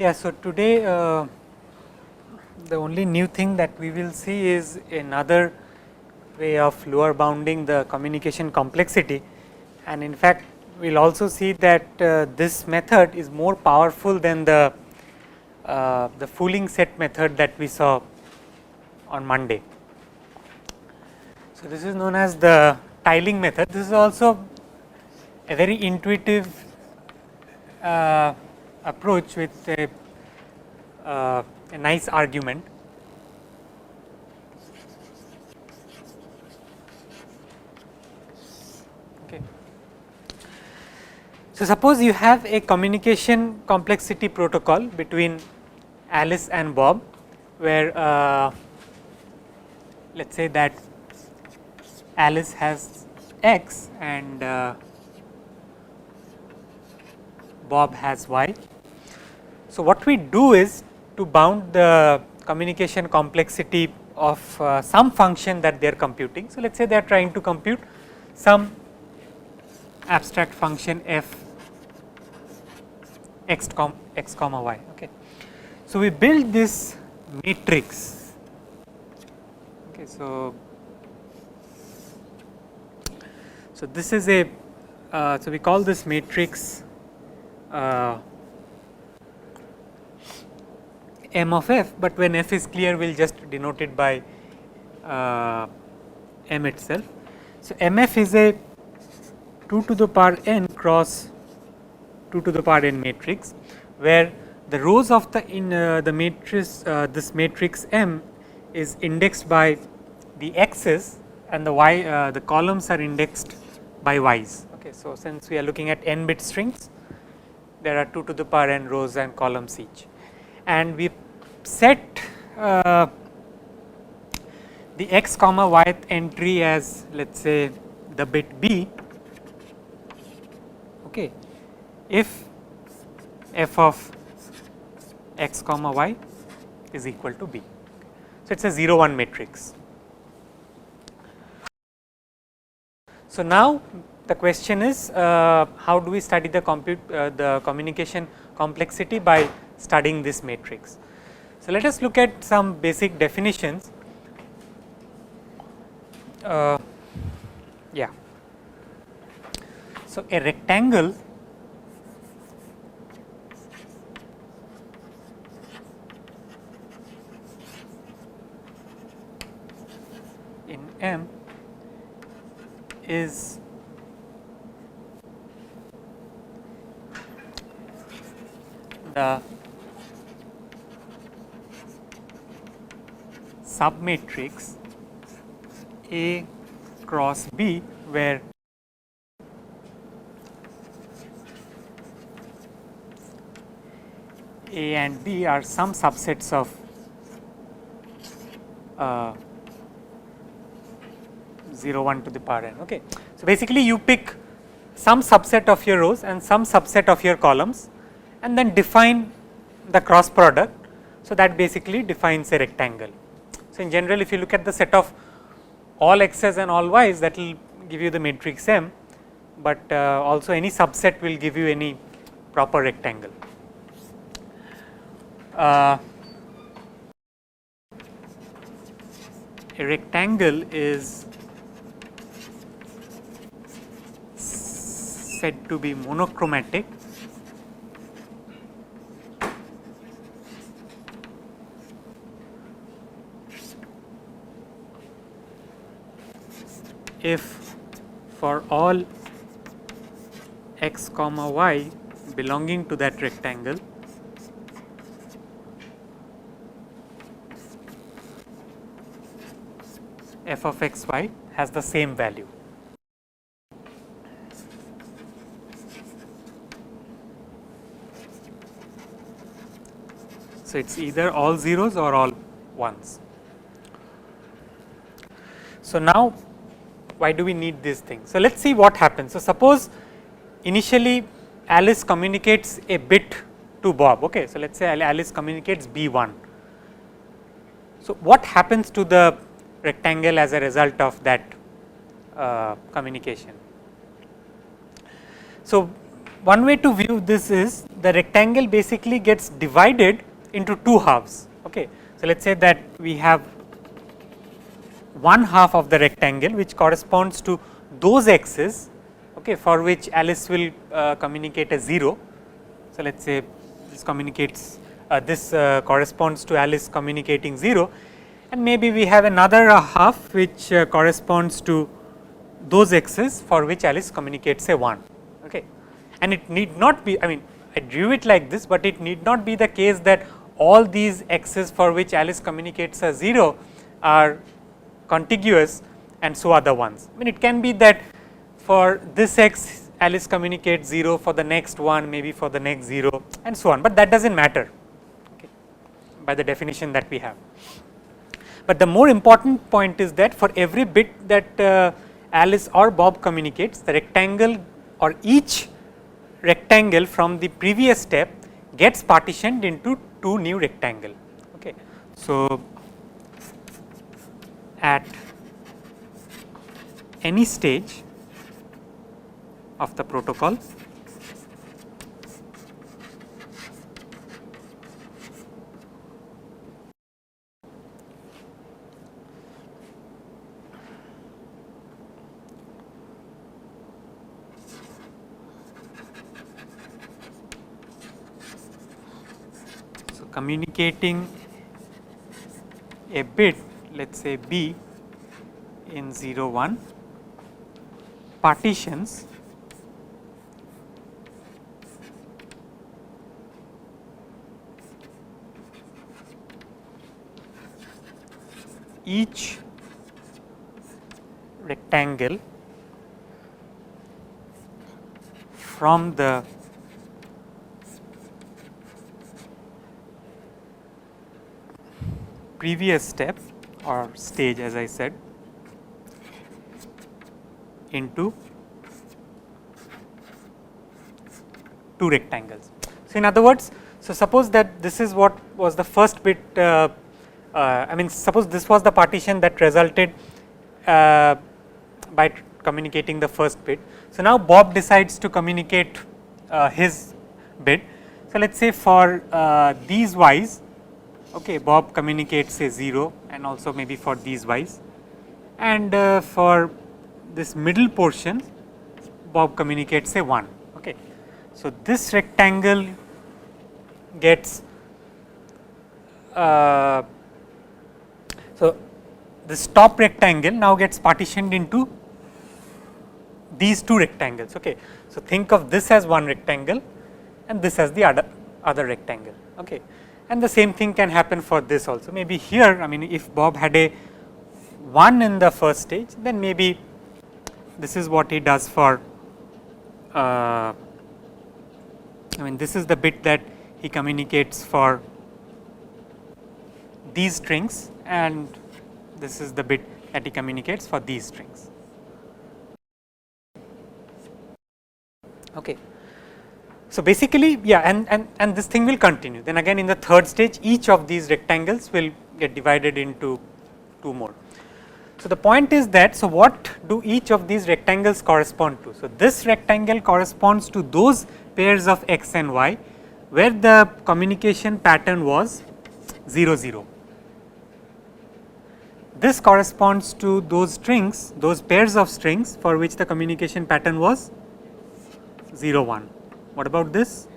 Yeah, so today the only new thing that we will see is another way of lower bounding the communication complexity, and in fact we will also see that this method is more powerful than the Fooling set method that we saw on Monday. So, this is known as the tiling method. This is also a very intuitive approach with a nice argument. Okay. So, suppose you have a communication complexity protocol between Alice and Bob, where let us say that Alice has X and Bob has Y. So, what we do is to bound the communication complexity of some function that they are computing. So, let us say they are trying to compute some abstract function f x comma y. Okay. So, we build this matrix. Okay, so this is a so we call this matrix M of f, but when f is clear we will just denote it by M itself. So, MF is a 2 to the power n cross 2 to the power n matrix, where the rows of the matrix this matrix M is indexed by the x's and the y the columns are indexed by y's. Okay, so, since we are looking at n bit strings, there are 2 to the power n rows and columns each, and we set the x comma y entry as let us say the bit b, okay, if f of x comma y is equal to b. So, it is a 0 1 matrix. So, now the question is how do we study the communication complexity by studying this matrix. So, let us look at some basic definitions. Yeah. So, a rectangle in M is the submatrix A cross B, where A and B are some subsets of 0 1 to the power n. Okay. So, basically you pick some subset of your rows and some subset of your columns and then define the cross product. So, that basically defines a rectangle. So, in general if you look at the set of all x's and all y's, that will give you the matrix M, but also any subset will give you any proper rectangle. A rectangle is said to be monochromatic if for all x comma y belonging to that rectangle f of x y has the same value. So, it is either all zeros or all ones. So, now why do we need this thing? So, let us see what happens. So, suppose initially Alice communicates a bit to Bob. Okay. So, let us say Alice communicates B1. So, what happens to the rectangle as a result of that communication? So, one way to view this is the rectangle basically gets divided into two halves. Okay. So, let us say that we have one half of the rectangle which corresponds to those x's, okay, for which Alice will communicate as 0. So, let us say this communicates this corresponds to Alice communicating 0, and maybe we have another half which corresponds to those x's for which Alice communicates a 1. Okay. And it need not be, I mean, I drew it like this, but it need not be the case that all these x's for which Alice communicates a 0 are contiguous and so other ones. I mean, it can be that for this x Alice communicates 0, for the next one maybe for the next 0 and so on, but that does not matter, okay, by the definition that we have. But the more important point is that for every bit that Alice or Bob communicates, the rectangle or each rectangle from the previous step gets partitioned into two new rectangle. Okay. So, at any stage of the protocol, so communicating a bit, let us say B in 0 1 partitions each rectangle from the previous step or stage, as I said, into two rectangles. So, in other words, so suppose that this is what was the first bit, I mean suppose this was the partition that resulted by communicating the first bit. So, now Bob decides to communicate his bit. So, let us say for these y's, okay, Bob communicates a 0 and also maybe for these y's, and for this middle portion Bob communicates a 1. Okay. So, this rectangle gets so this top rectangle now gets partitioned into these two rectangles. Okay. So, think of this as one rectangle and this as the other rectangle. Okay. And the same thing can happen for this also. Maybe here, I mean, if Bob had a 1 in the first stage, then maybe this is what he does for, I mean, this is the bit that he communicates for these strings, and this is the bit that he communicates for these strings. Okay. So, basically, yeah, and this thing will continue. Then again in the third stage, each of these rectangles will get divided into two more. So, the point is that, so what do each of these rectangles correspond to? So, this rectangle corresponds to those pairs of x and y where the communication pattern was 0 0. This corresponds to those strings, those pairs of strings for which the communication pattern was 0 1. What about this?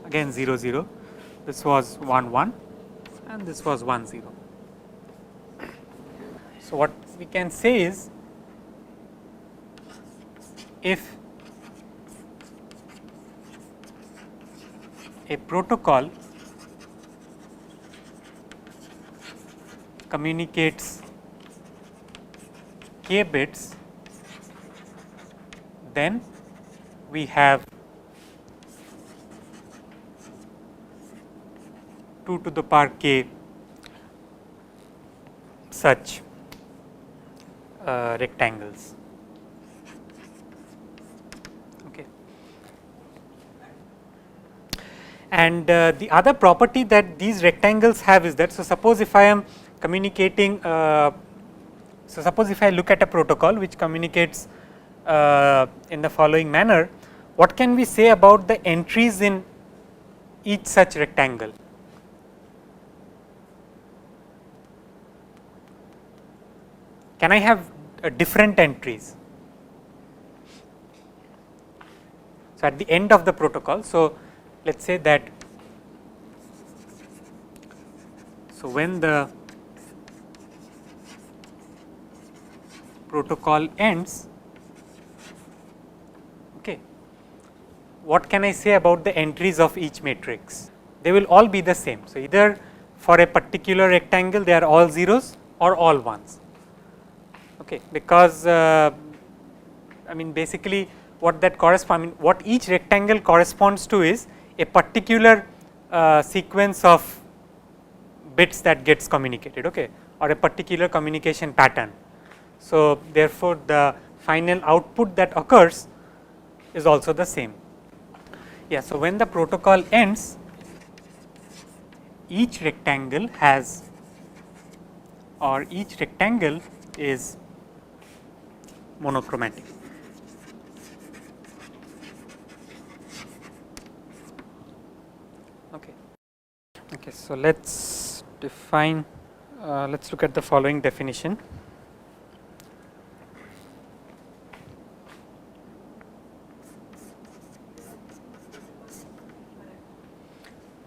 Again 0 0, this was 1 1 and this was 1 0. So, what we can say is, if a protocol communicates k bits, then we have 2 to the power k such rectangles. Okay. And the other property that these rectangles have is that, so suppose if I am communicating, so suppose if I look at a protocol which communicates in the following manner, what can we say about the entries in each such rectangle? Can I have different entries? So, at the end of the protocol, so let us say that, so when the protocol ends, okay, what can I say about the entries of each matrix? They will all be the same. So, either for a particular rectangle they are all zeros or all ones, okay, because I mean basically what that corresponds, I mean what each rectangle corresponds to is a particular sequence of bits that gets communicated, okay, or a particular communication pattern. So, therefore, the final output that occurs is also the same. Yeah, so when the protocol ends, each rectangle has, or each rectangle is monochromatic. Okay. Okay, so let's define, let's look at the following definition.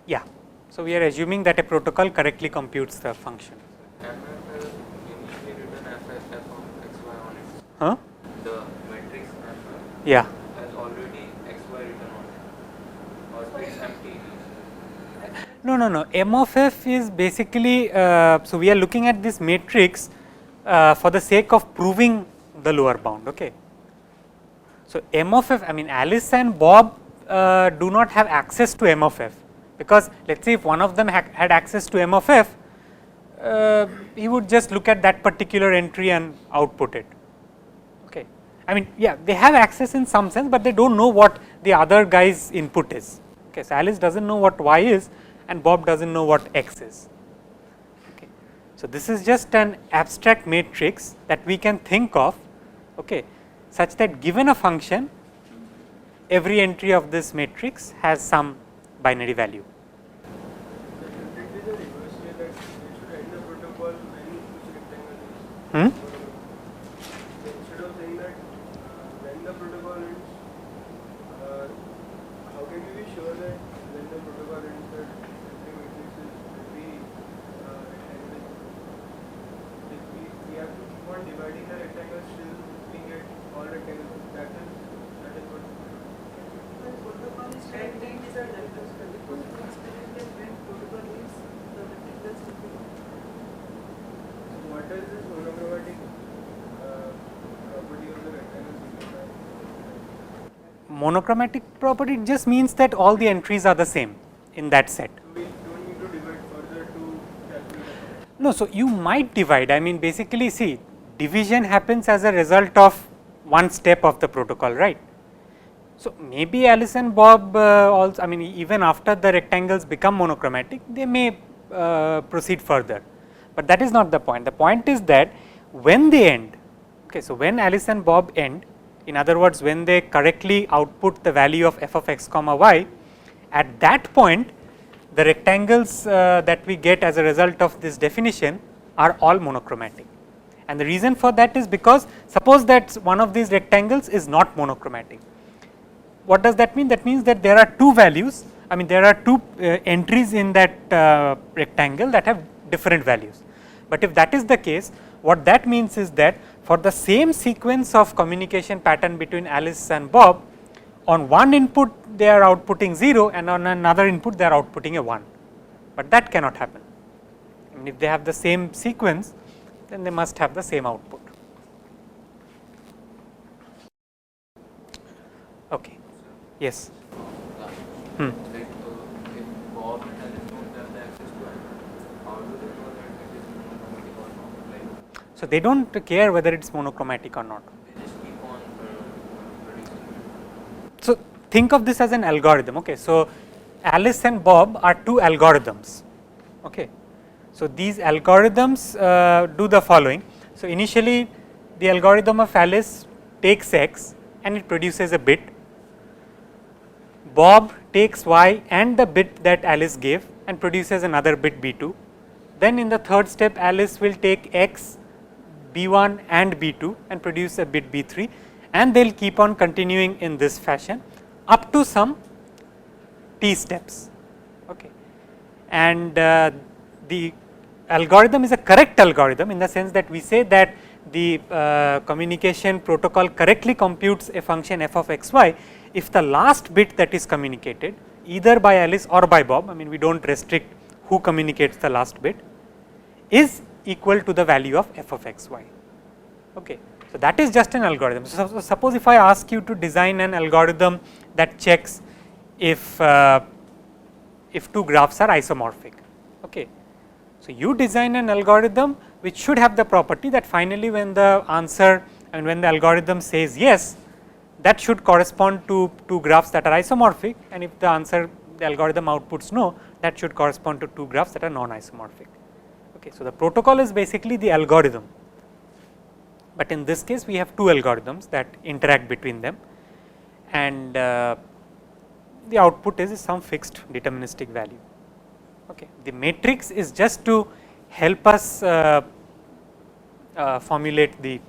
Yeah, so we are assuming that a protocol correctly computes the function. Huh? The matrix Yeah. has already xy written on it, or it's empty. No, no, no. M of f is basically, so we are looking at this matrix for the sake of proving the lower bound. Okay. So, M of f, I mean Alice and Bob do not have access to M of f, because let us say if one of them had access to M of f, he would just look at that particular entry and output it. Okay. I mean, yeah, they have access in some sense, but they do not know what the other guy's input is. Okay. So, Alice does not know what y is and Bob does not know what x is. Okay. So, this is just an abstract matrix that we can think of, okay, such that given a function, every entry of this matrix has some binary value. Hmm? Instead of saying that when the protocol ends, how can we be sure that when the protocol ends that every matrix is every rectangle? We have to keep on dividing the rectangles till we get all rectangles. That is what. When protocol is ending, is that when protocol ends, the rectangles will be. What is this monochromatic property of the rectangle signify? Monochromatic property just means that all the entries are the same in that set. So we don't need to divide further to calculate. No, so you might divide, I mean basically see, division happens as a result of one step of the protocol, right. So, maybe Alice and Bob also, I mean even after the rectangles become monochromatic, they may proceed further, but that is not the point. The point is that when they end, okay, so when Alice and Bob end, in other words when they correctly output the value of f of x comma y, at that point the rectangles that we get as a result of this definition are all monochromatic. And the reason for that is because suppose that one of these rectangles is not monochromatic. What does that mean? That means that there are two values, I mean there are two entries in that rectangle that have different values. But if that is the case, what that means is that for the same sequence of communication pattern between Alice and Bob, on one input they are outputting 0 and on another input they are outputting a 1, but that cannot happen. I mean if they have the same sequence, then they must have the same output. Okay. Yes. Like if Bob and Alice don't have the access to it, how do they know that it is monochromatic or not? Like So, they do not care whether it is monochromatic or not. they just keep on producing it. So, think of this as an algorithm. Okay. So, Alice and Bob are two algorithms. Okay. So, these algorithms do the following. So, initially the algorithm of Alice takes x and it produces a bit. Bob takes y and the bit that Alice gave and produces another bit B2. Then in the third step Alice will take x, B1 and B2 and produce a bit B3, and they will keep on continuing in this fashion up to some t steps. Okay. And the algorithm is a correct algorithm in the sense that we say that the communication protocol correctly computes a function f of x y if the last bit that is communicated either by Alice or by Bob, I mean we do not restrict who communicates the last bit, is equal to the value of f of x y. Okay. So, that is just an algorithm. So, suppose if I ask you to design an algorithm that checks if two graphs are isomorphic. Okay. So, you design an algorithm which should have the property that finally when the answer and when the algorithm says yes, that should correspond to two graphs that are isomorphic, and if the answer the algorithm outputs no, that should correspond to two graphs that are non isomorphic. Okay. So, the protocol is basically the algorithm, but in this case we have two algorithms that interact between them, and the output is some fixed deterministic value. Okay. The matrix is just to help us formulate the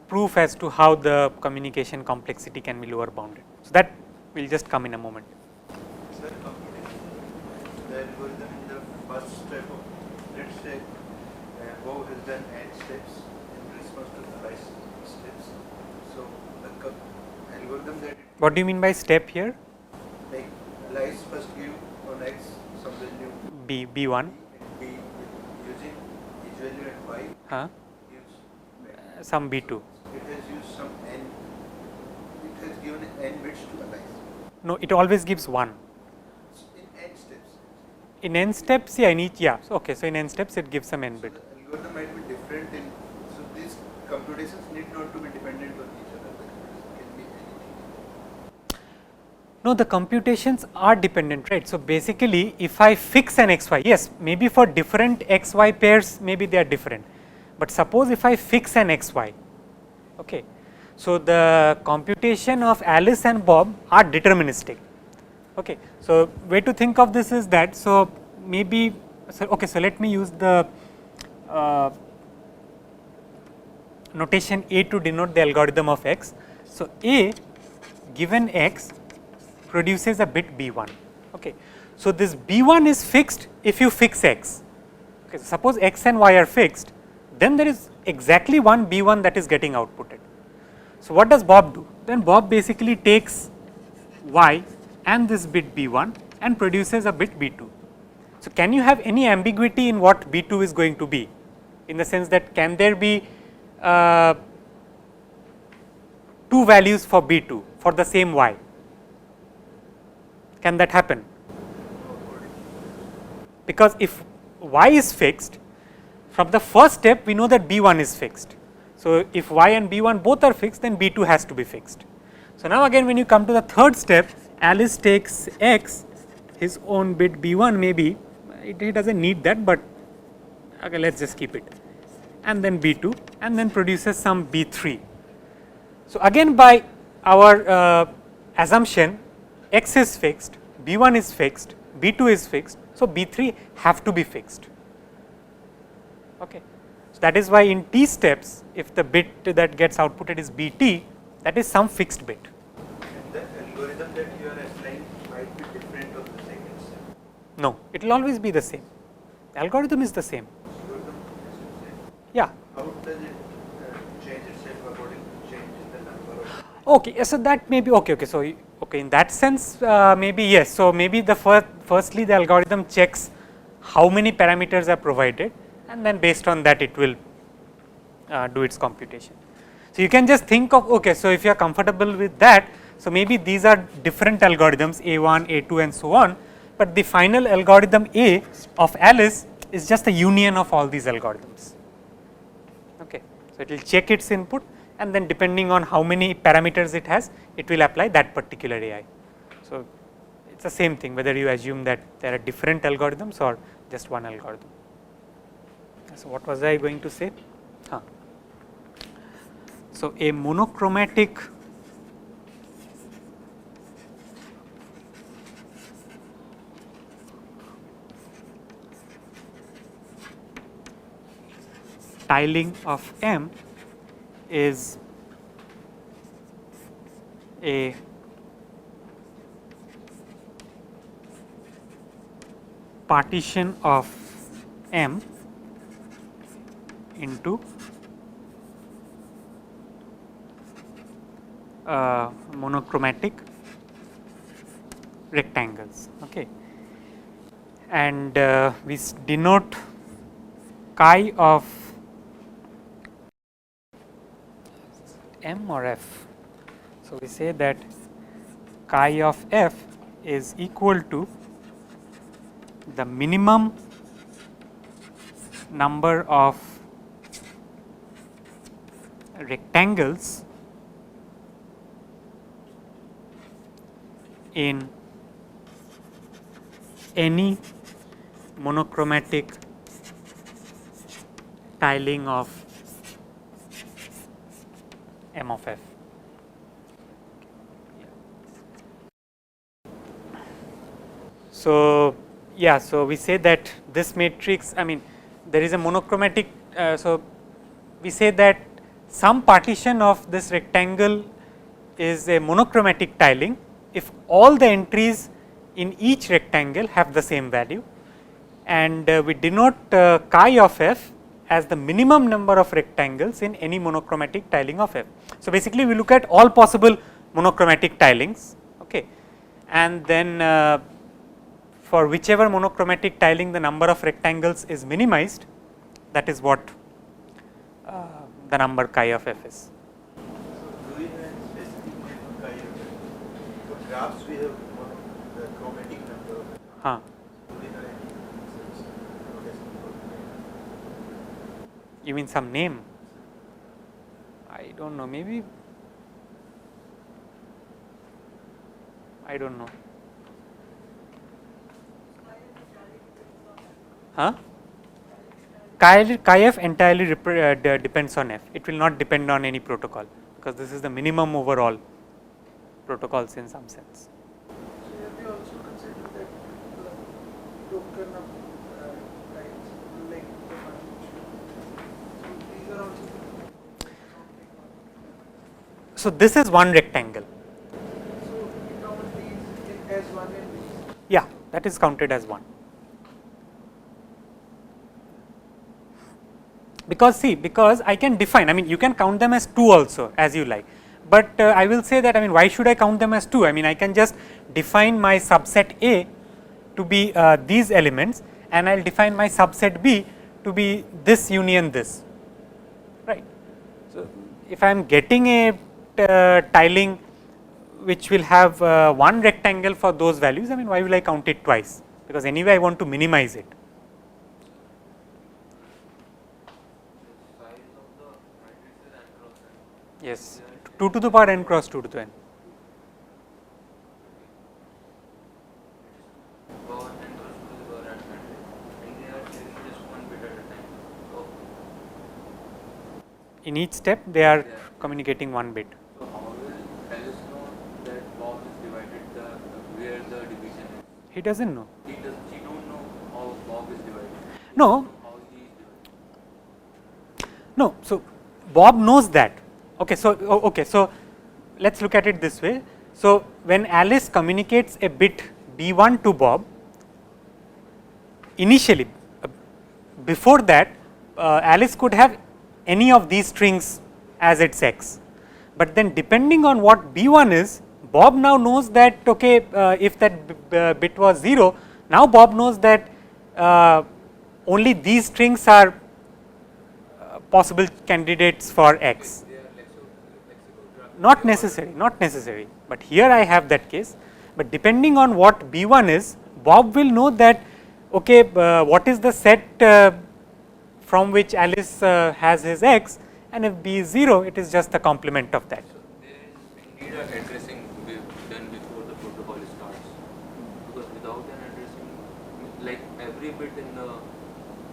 proof as to how the communication complexity can be lower bounded. So, that will just come in a moment. Sir, the algorithm in the first step of, let's say, Bob has done n steps in response to the right steps. So, the algorithm that What do you mean by step here? like Alice first give on x some value B1, and b using each value at y gives some B2. it has used some n, it has given n bits to Alice No, it always gives 1. in n steps. In n steps, yeah, in each, yeah. So, okay, so in n steps it gives some n bit. The algorithm might be different in, so these computations need not to be dependent on each other, it can be anything. No, the computations are dependent, right. So, basically if I fix an xy, yes, maybe for different xy pairs maybe they are different, but suppose if I fix an xy, okay. So, the computation of Alice and Bob are deterministic. Okay. So, way to think of this is that, so maybe, so, okay, so let me use the notation A to denote the algorithm of x. So, A given x produces a bit B1. Okay. So, this B1 is fixed if you fix x. Okay. So, suppose x and y are fixed, then there is exactly one B1 that is getting outputted. So, what does Bob do? Then Bob basically takes y and this bit B1 and produces a bit B2. So, can you have any ambiguity in what B2 is going to be, in the sense that can there be two values for B2 for the same y? Can that happen? Because if y is fixed, from the first step we know that B1 is fixed. So, if y and B1 both are fixed, then B2 has to be fixed. So, now again when you come to the third step, Alice takes x, his own bit B1 maybe, he does not need that, but okay, let us just keep it, and then B2, and then produces some B3. So, again by our assumption, x is fixed, B1 is fixed, B2 is fixed, so B3 have to be fixed. Okay. So, that is why in t steps, if the bit that gets outputted is Bt, that is some fixed bit. And the algorithm that you are applying might be different of the second step. No, it will always be the same. The algorithm is the same. Algorithm is the same. Yeah. How does it change itself according to change in the number of? Okay, so that may be okay. Okay, so okay, in that sense, maybe yes. So maybe the firstly the algorithm checks how many parameters are provided, and then based on that it will do its computation. So, you can just think of, okay, so if you are comfortable with that, so maybe these are different algorithms A1, A2 and so on, but the final algorithm A of Alice is just a union of all these algorithms. Okay. So, it will check its input, and then depending on how many parameters it has, it will apply that particular AI. So, it is the same thing whether you assume that there are different algorithms or just one algorithm. So, what was I going to say? So, a monochromatic tiling of M is a partition of M into monochromatic rectangles, okay. And we denote chi of M or F. So, we say that chi of F is equal to the minimum number of rectangles in any monochromatic tiling of M of F. So, yeah, so we say that this matrix, I mean there is a monochromatic, so we say that some partition of this rectangle is a monochromatic tiling if all the entries in each rectangle have the same value, and we denote chi of F as the minimum number of rectangles in any monochromatic tiling of F. So, basically we look at all possible monochromatic tilings, okay, and then for whichever monochromatic tiling the number of rectangles is minimized, that is what the number chi of F is. So do we have any specific name for chi of F? For graphs we have one of the chromatic number of it. Huh. Do we have any such notation for name? You mean some name? I do not know, maybe, I do not know. Huh? Chi F entirely depends on F, it will not depend on any protocol, because this is the minimum overall protocols in some sense. So here we also consider that token of lines like the one. So these are also. So, this is one rectangle. So we count these as one and these. Yeah, that is counted as one. Because see, because I can define, I mean you can count them as 2 also as you like, but I will say that, I mean why should I count them as 2? I mean I can just define my subset A to be these elements, and I will define my subset B to be this union this, right. So, if I am getting a tiling which will have one rectangle for those values, I mean why will I count it twice, because anyway I want to minimize it. Size of the matrix is n cross n. Yes, 2 to the power n cross 2 to the n. Power n cross 2 to the power n matrix, and they are sharing just one bit at a time. So, In each step they are communicating one bit. so how will Alice know that Bob is divided where the division is? He does not know. She don't know how Bob is divided. No, How he is divided. no. So, Bob knows that. Okay, so okay, so let us look at it this way. So, when Alice communicates a bit B1 to Bob, initially before that Alice could have any of these strings as its x, but then depending on what B1 is, Bob now knows that okay, if that bit was 0, now Bob knows that only these strings are possible candidates for x. They are lexicographic. Not necessary, not necessary, but here I have that case, but depending on what B1 is, Bob will know that okay, what is the set from which Alice has his x, and if B is 0, it is just the complement of that. There is indeed a addressing done before the protocol starts, because without an addressing, like every bit in the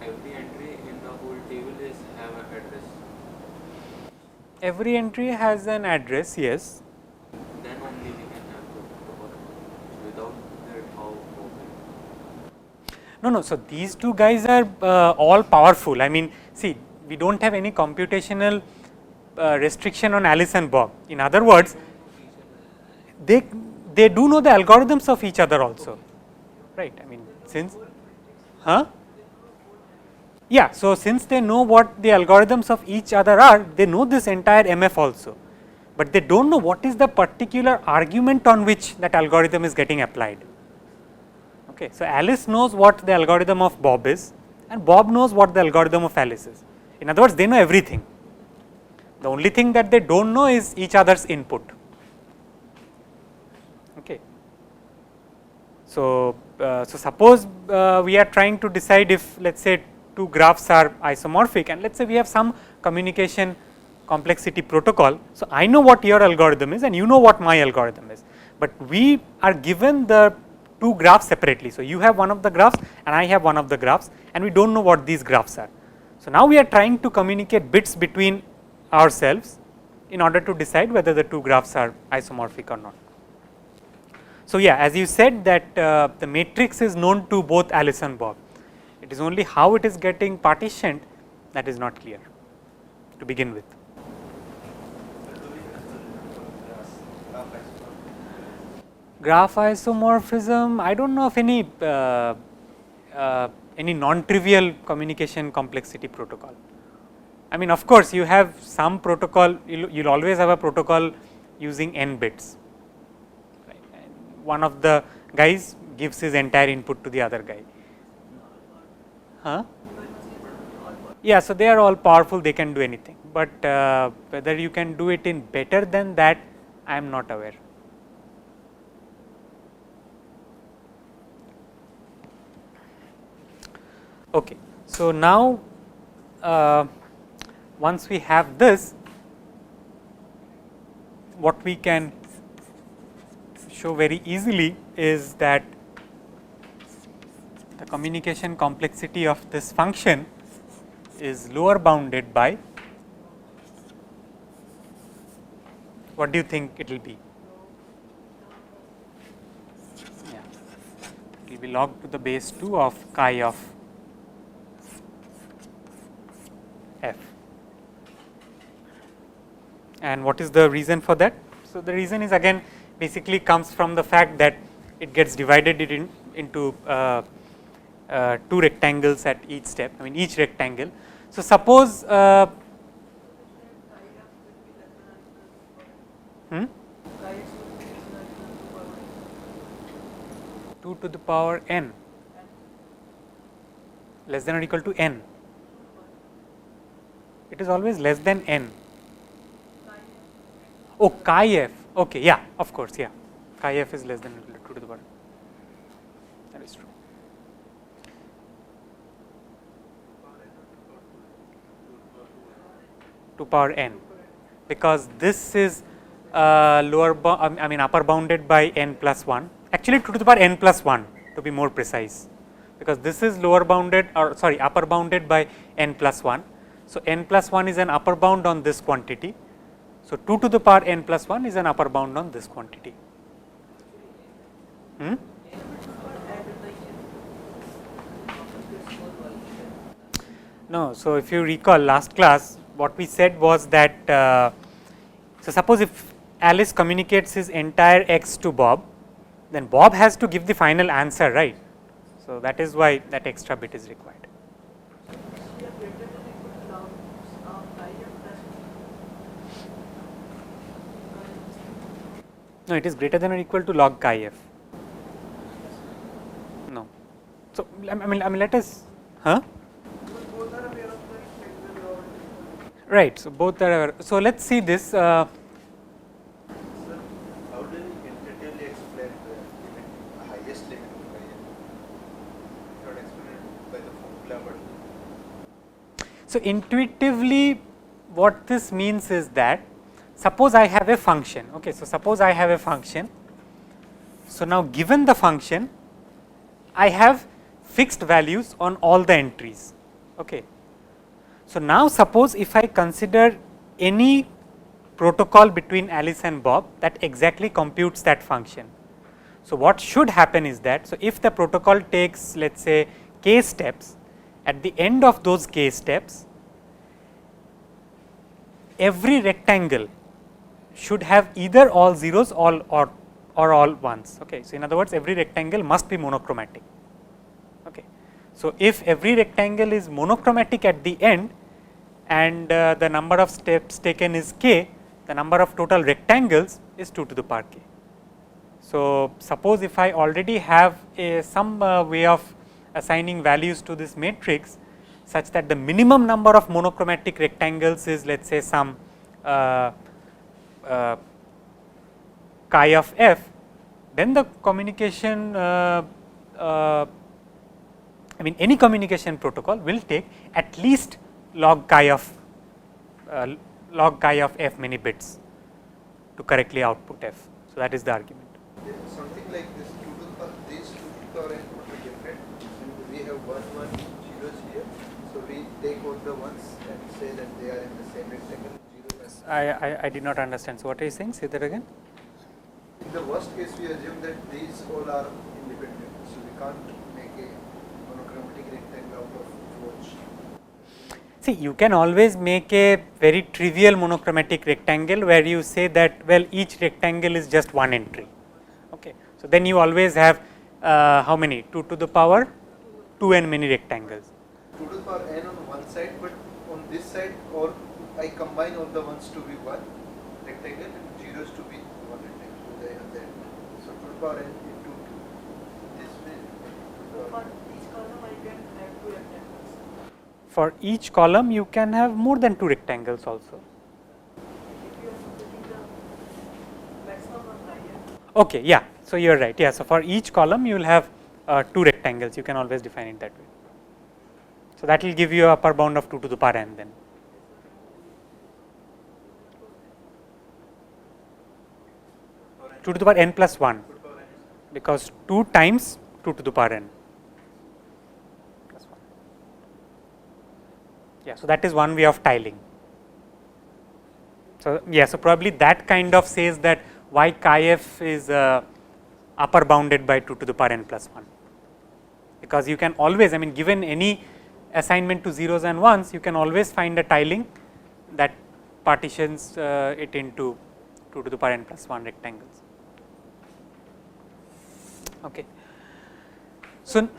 every entry in the whole table is have an address. Every entry has an address, yes. Then only we can have the proper. Without that, how No, no. So these two guys are all powerful. I mean, see, we don't have any computational restriction on Alice and Bob. In other words, they do know the algorithms of each other also, right? I mean, since, huh? Yeah. So since they know what the algorithms of each other are, they know this entire MF also, but they don't know what is the particular argument on which that algorithm is getting applied. Okay. So Alice knows what the algorithm of Bob is, and Bob knows what the algorithm of Alice is. In other words, they know everything. The only thing that they don't know is each other's input. Okay. So, suppose we are trying to decide if, let us say, two graphs are isomorphic, and let us say we have some communication complexity protocol. So, I know what your algorithm is and you know what my algorithm is, but we are given the two graphs separately. So, you have one of the graphs and I have one of the graphs, and we do not know what these graphs are. So, now we are trying to communicate bits between ourselves in order to decide whether the two graphs are isomorphic or not. So, yeah, as you said that the matrix is known to both Alice and Bob. It is only how it is getting partitioned that is not clear to begin with. Graph isomorphism, I do not know of any non-trivial communication complexity protocol. I mean, of course, you have some protocol, you will always have a protocol using n bits. Right? And one of the guys gives his entire input to the other guy. Huh? Yeah, so they are all powerful, they can do anything, but whether you can do it in better than that, I am not aware. Okay. So, now once we have this, what we can show very easily is that the communication complexity of this function is lower bounded by, what do you think it will be? Yeah, it will be log to the base 2 of chi of f. And what is the reason for that? So, the reason is again basically comes from the fact that it gets divided into two rectangles at each step, I mean each rectangle. So, suppose 2 to the power n less than or equal to n, it is always less than n. Oh, chi f, okay, yeah, of course, yeah, chi f is less than or equal to 2 to the power, that is true. To power n, because this is I mean upper bounded by n plus 1, actually 2 to the power n plus 1 to be more precise, because this is lower bounded or sorry upper bounded by n plus 1. So, n plus 1 is an upper bound on this quantity. So, 2 to the power n plus 1 is an upper bound on this quantity. No, so if you recall last class, what we said was that, so suppose if Alice communicates his entire x to Bob, then Bob has to give the final answer, right. So, that is why that extra bit is required. No, it is greater than or equal to log chi f. No. So, I mean let us, huh? Right. So, both are aware. So, let us see this. Sir, how do you intuitively explain the highest limit of chi f? Not explained by the formula, but so, intuitively what this means is that suppose I have a function, okay. So, suppose I have a function. So, now given the function, I have fixed values on all the entries, okay. So, now suppose if I consider any protocol between Alice and Bob that exactly computes that function. So, what should happen is that, so if the protocol takes let us say k steps, at the end of those k steps every rectangle should have either all zeros or all ones. Okay. So, in other words, every rectangle must be monochromatic. Okay. So, if every rectangle is monochromatic at the end and the number of steps taken is k, the number of total rectangles is 2 to the power k. So, suppose if I already have some way of assigning values to this matrix such that the minimum number of monochromatic rectangles is let us say some chi of f, then the communication I mean any communication protocol will take at least log chi of f many bits to correctly output f. So, that is the argument. Something like this, these 2 to the power n would be different, and we have 1, 1 zeros here, so we take all the ones and say that they are in the same rectangle, zeros. I did not understand. So, what are you saying? Say that again. In the worst case, we assume that these all are independent, so we can't make a monochromatic rectangle out of rows. See, you can always make a very trivial monochromatic rectangle where you say that well each rectangle is just one entry. Okay. So, then you always have how many 2 to the power 2n many rectangles. 2 to the power n on one side, but on this side, or I combine all the ones to be one rectangle and zeros to be one rectangle. So, they have that. So, 2 to the power n into 2. This way. For each column I can have 2 rectangles. For each column you can have more than 2 rectangles also. If you are putting the maximum number here. Okay, yeah. So, you are right. Yeah. So, for each column you will have 2 rectangles, you can always define it that way. So, that will give you a upper bound of 2 to the power n then. Two to the power n plus 1, because 2 times 2 to the power n plus 1. Yeah, so that is one way of tiling. So, yeah, so probably that kind of says that why chi f is upper bounded by 2 to the power n plus 1, because you can always, I mean given any assignment to zeros and ones, you can always find a tiling that partitions it into 2 to the power n plus 1 rectangles. Okay. So,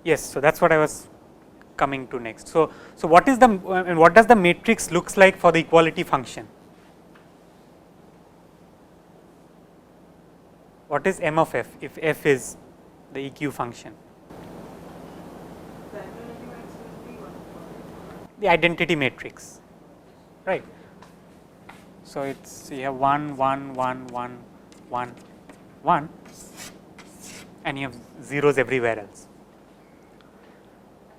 yes, so that is what I was coming to next. So, what is the and what does the matrix looks like for the equality function? What is m of f if f is the EQ function? The identity matrix, right. So, it is you have 1, 1, 1, 1, 1, 1 and you have zeros everywhere else.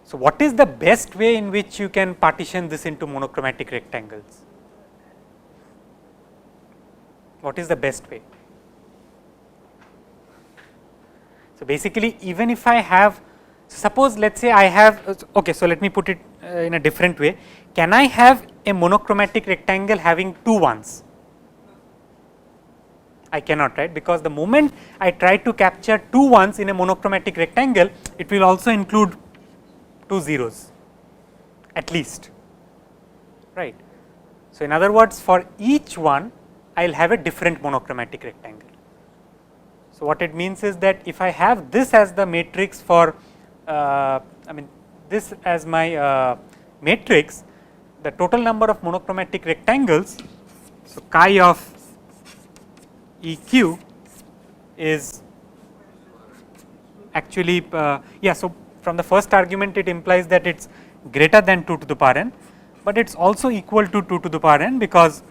So, what is the best way in which you can partition this into monochromatic rectangles? What is the best way? So, basically even if I have, suppose let us say I have, okay, so let me put it in a different way. Can I have a monochromatic rectangle having 2 ones? I cannot, right, because the moment I try to capture 2 ones in a monochromatic rectangle, it will also include 2 zeros at least, right. So, in other words, for each one I will have a different monochromatic rectangle. So, what it means is that if I have this as the matrix for I mean this as my matrix, the total number of monochromatic rectangles, so chi of EQ is actually yeah. So, from the first argument it implies that it is greater than 2 to the power n, but it is also equal to 2 to the power n because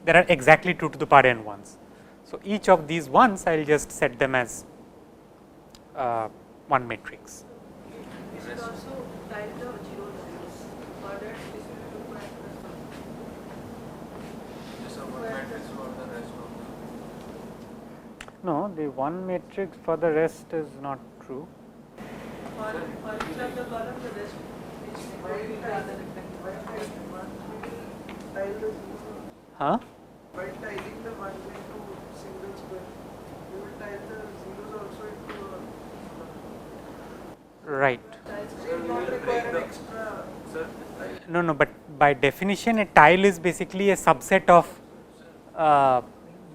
there are exactly 2 to the power n ones. So, each of these ones I will just set them as one matrix. We should also tile the zeros. For that, this will be 2 plus 1. Just a one matrix for the rest of the. No, the one matrix for the rest is not true. For each of the column, the rest is equal to the other rectangle. tile the zero. Huh? By tiling the one into single square, you will tile the zeros also into Right. tiles. Sir, It we will not will require break an the- extra Sir, No, no, but by definition, a tile is basically a subset of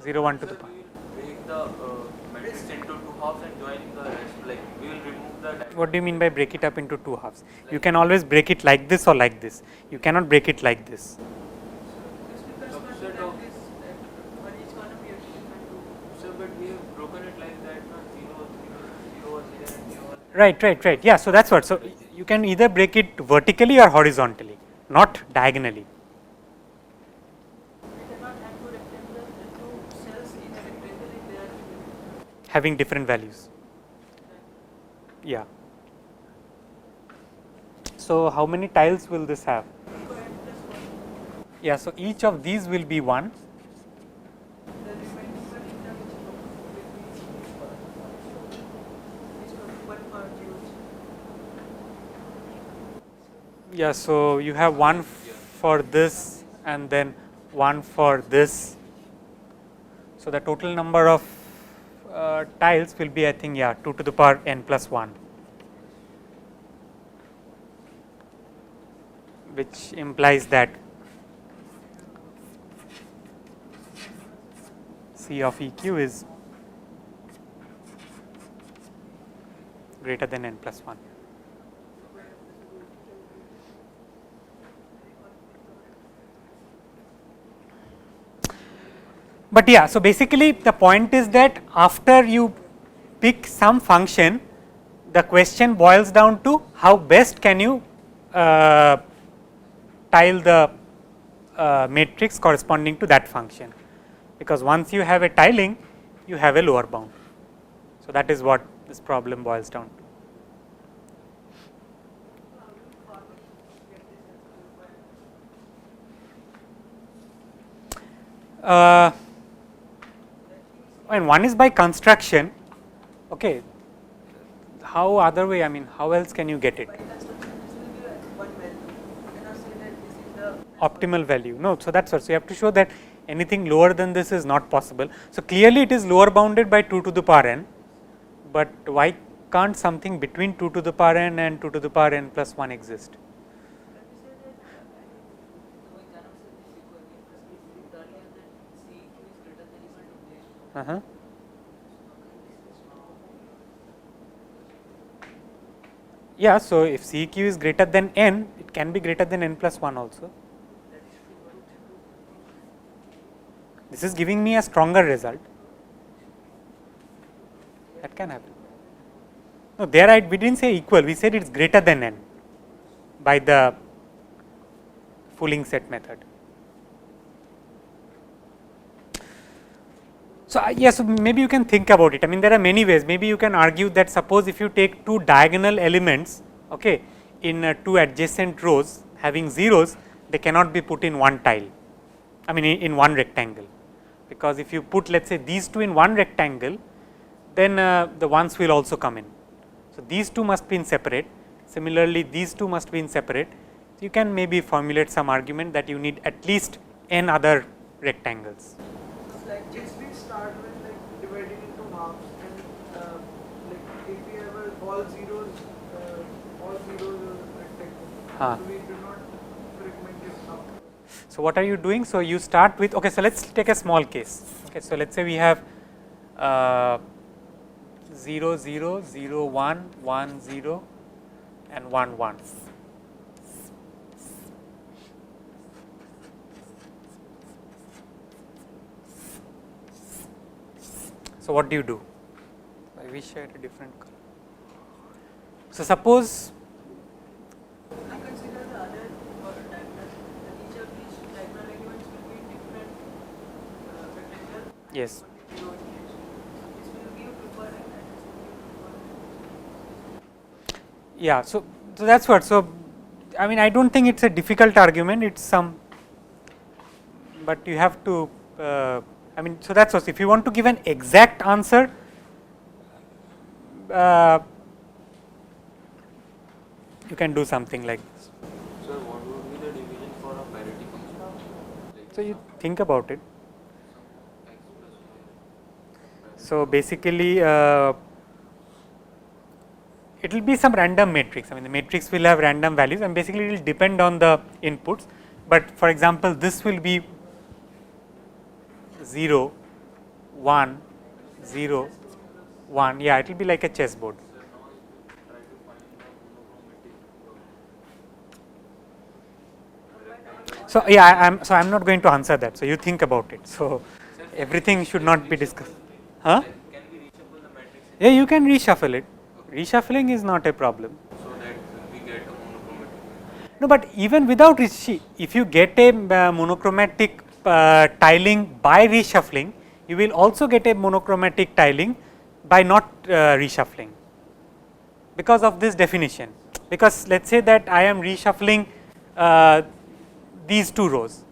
0, 1 to the sir, power. we will break the matrix into two halves and join the rest. Like we will remove the. What do you mean by break it up into two halves? You can always break it like this or like this. You cannot break it like this. This will correspond to Subset that of- this for each column we have taken two. Sir, but we have broken it like that. No? 0, 0, 0 was here and 0 was. Right, right, right. Yeah, so that's what. So you can either break it vertically or horizontally, not diagonally. We cannot have two rectangles, two cells in a rectangle if they are Having different values. Yeah. So how many tiles will this have? equal and plus one. Yeah, so each of these will be 1. The remaining one in the which will be one for zeros. Yeah, so you have one for this and then one for this. So the total number of tiles will be, I think, yeah, 2 to the power n plus 1, which implies that C of EQ is greater than n plus 1. But yeah, so basically the point is that after you pick some function, the question boils down to how best can you tile the matrix corresponding to that function, because once you have a tiling, you have a lower bound. So that is what this problem boils down to. And one is by construction, okay. How other way? I mean, how else can you get it? By construction, this will be one value. You cannot say that this is the Optimal value. No, so that's what. So you have to show that anything lower than this is not possible. So clearly it is lower bounded by 2 to the power n, but why can't something between 2 to the power n and 2 to the power n plus 1 exist? Uh-huh. Yeah, so if CEQ is greater than n, it can be greater than n plus 1 also. This is giving me a stronger result. That can happen. No, there we didn't say equal, we said it is greater than n by the Fooling set method. So yes, maybe you can think about it. I mean, there are many ways. Maybe you can argue that suppose if you take two diagonal elements, okay, in two adjacent rows having zeros, they cannot be put in one tile. I mean, in one rectangle, because if you put, let's say, these two in one rectangle, then the ones will also come in. So these two must be in separate. Similarly, these two must be in separate. So you can maybe formulate some argument that you need at least n other rectangles. like if we start with like dividing into halves and like if we have all zeros rectangle, Huh. so we do not fragment it up. So what are you doing? So you start with, okay, so let's take a small case. Okay, so let's say we have 0 0 0 1 1 0 and 1 1. So what do you do? I wish I had a different color. So suppose I consider the other diagonal, and each of these diagonal elements will be different rectangle. yes. Zero each. This will give 2 per n and this will give 2 per n. Yeah, so that's what. So I mean, I don't think it's a difficult argument. It's some, but you have to. I mean, so that's what. If you want to give an exact answer, you can do something like this. Sir, what would be the division for a parity function? So, you think about it. So, basically it will be some random matrix. I mean, the matrix will have random values and basically it will depend on the inputs, but for example, this will be 0, 1, 0, 1, yeah, it will be like a chessboard. So, yeah, I am not going to answer that. So, you think about it. So, everything should not be discussed. Huh? Can we reshuffle the matrix Yeah, you can reshuffle it. Reshuffling is not a problem. so that we get a monochromatic? No, but even without if you get a monochromatic tiling by reshuffling, you will also get a monochromatic tiling by not reshuffling, because of this definition. Because let us say that I am reshuffling these two rows,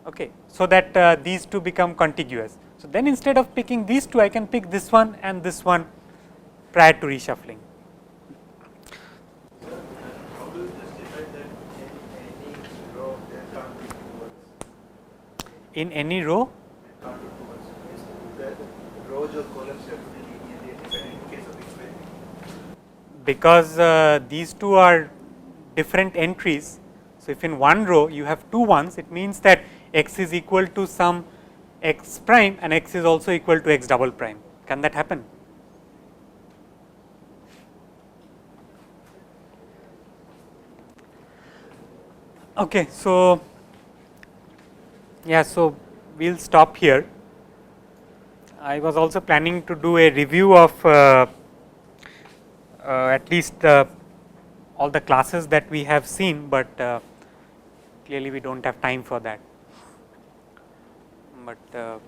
okay, so that these two become contiguous. So, then instead of picking these two, I can pick this one and this one prior to reshuffling. How do you justify that in any row there can't be two ones? In any row, There can't be two ones. The rows or columns have to be linearly independent in case of each way. because these two are different entries. So, if in one row you have two ones, it means that x is equal to some x prime and x is also equal to x double prime. Can that happen? Okay, so yeah, so we will stop here. I was also planning to do a review of at least all the classes that we have seen, but clearly we do not have time for that. But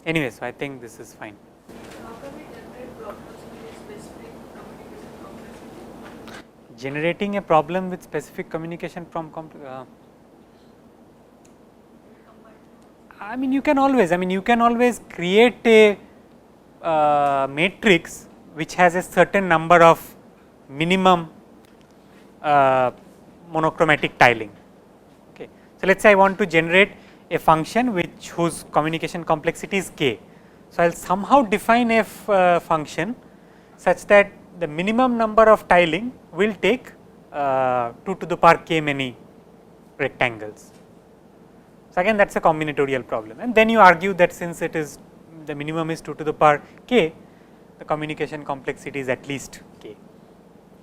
anyway, so I think this is fine. How can we generate problems with a specific communication complexity? Generating a problem with specific communication from I mean, you can always create a matrix which has a certain number of minimum monochromatic tiling. Okay. So, let us say I want to generate a function whose communication complexity is k. So, I will somehow define a function such that the minimum number of tiling will take 2 to the power k many rectangles. So, again that is a combinatorial problem, and then you argue that since it is the minimum is 2 to the power k, the communication complexity is at least k.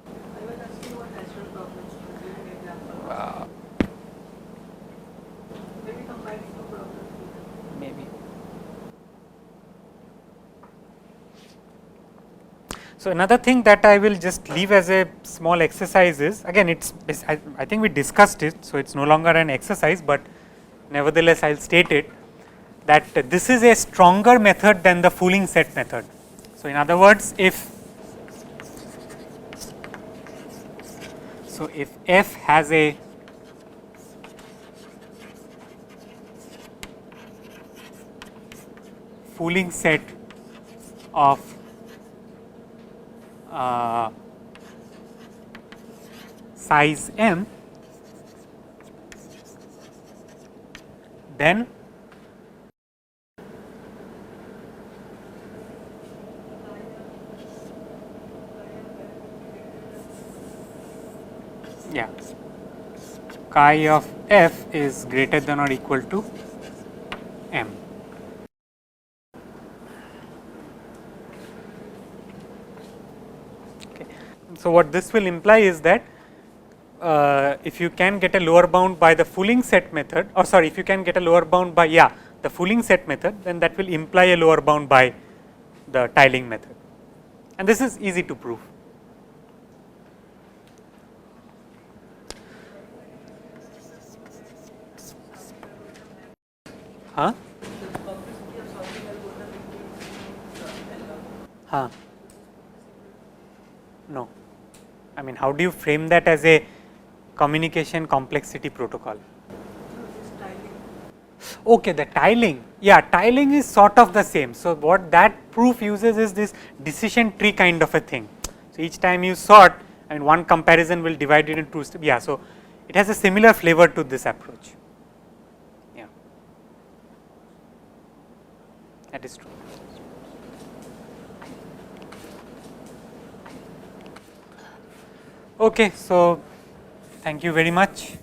I was asking about natural problems, give an example. Maybe combining two problems. Maybe. So, another thing that I will just leave as a small exercise is, again I think we discussed it, so it is no longer an exercise, but nevertheless I will state it, that this is a stronger method than the fooling set method. So, in other words, if f has a fooling set of size m, then yeah, chi of f is greater than or equal to m. Okay. So, what this will imply is that if you can get a lower bound by the fooling set method, or sorry, if you can get a lower bound by the fooling set method, then that will imply a lower bound by the tiling method, and this is easy to prove. Huh? Huh? No. I mean, how do you frame that as a communication complexity protocol? Okay, the tiling, tiling is sort of the same. So, what that proof uses is this decision tree kind of a thing. So, each time you sort, and one comparison will divide it into two steps. So, it has a similar flavor to this approach. Yeah. That is true. Okay, so thank you very much.